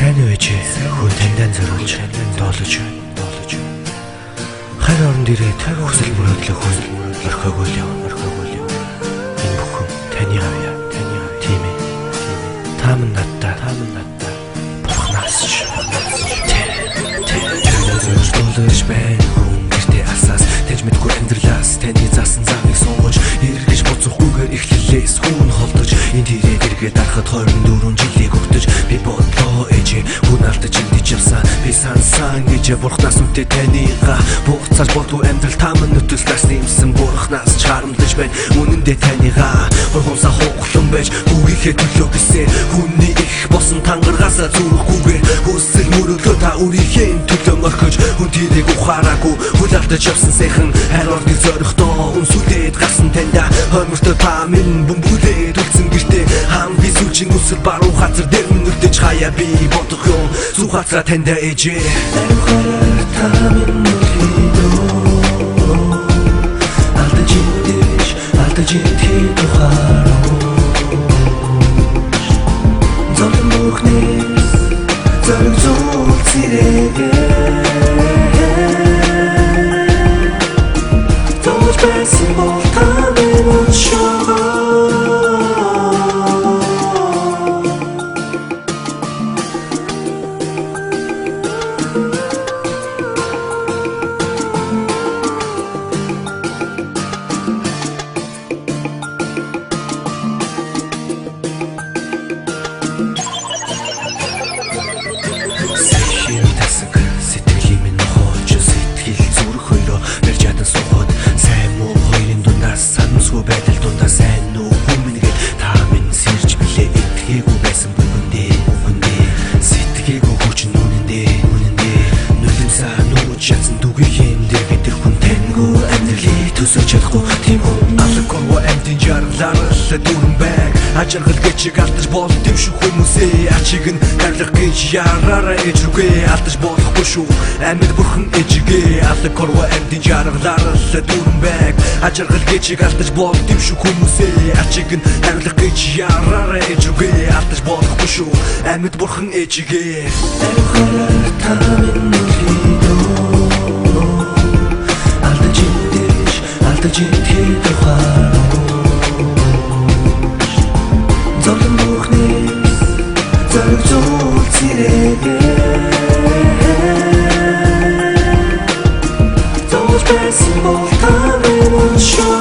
Сайн уу ээж хүн таньдаа зориулж доолож хайр орон дээрээ хүсэл мөрөөдлөө хүн орхиогоо л явна. Энэ бүхэн таны авьяа тийм ээ. Та минь надтай бурхнаас доолож байна хүн гэртээ алсаас тэж мэдгүй амьдралаас таны заасан завыг сунгаж эргэж буцахгүйгээр эхлэлээс хүн холдож энэ тэрэг эргээд дарахад 24 жилийг өгтөж би бодлоо ээж хүн алдаж эндэж явсан би сансан гэж бурхнаас үнтэй таныгаа буцааж болов амьдрал та минь нүтлээс нэмсэн бурхнаас чарамлаж байна үнэндээ таныгаа хургуусаа хооглон байж үгийнхээ төлөө бисээ хүний их босон тангаргаасаа зүрхгүйгээр хүсэл мөрөглөө та өөрийнхээ төлөө орхиж хүн тэрийг ухаараагүй хөл алдаж явсан сайхан хайр орны зоригтоо үнсүлээд гарсан таньда хоймортой та минь бөмбөлээд үлдсэн гэртээ хамгийн сүүлийн үсэл баруун хазар дээр нүрдэж хаяа би бодох юм зүг хацаа таньда ээжээ та минь нүрдөө алдаж идэх тухааруу зовлон бүхнээс зориг зуул цэрэгээ зовж байсан бол та минь уншоо байдал дундаа сайн уу хүмүүнгээ та минь сэрж билээ итгээгүү байсан бүгэндээ сэтгээгүү хүч нүнэндээ нүлэмсаа нууж ядсан дүгийн дээр бид хүн таньгүй амьдралыг төсөж чадахгүй тийм хүн алгороо амтын жаргалаар л дүрэн байг ажиргал гэчиг алдаж болд юм шүү хүмүүсээ ачиг нь тавилах гэж яраараа ээж рүүгээ алдаж болохгүй шүү амьд бурхан ээжигээ алгороо амтын жаргалаар л дүрэн байг ажиргал гэчиг алдаж болд юм шүү хүмүүсээ ачиг нь тавилах гэж яраараа ээж рүүгээ алдаж болохгүй шүү амьд бурхан ээжигээ та минь алдаж идэх тухааруу зовлон бүхнээс зориг зуул цэрэгээ зовж байсан бол та минь уншоо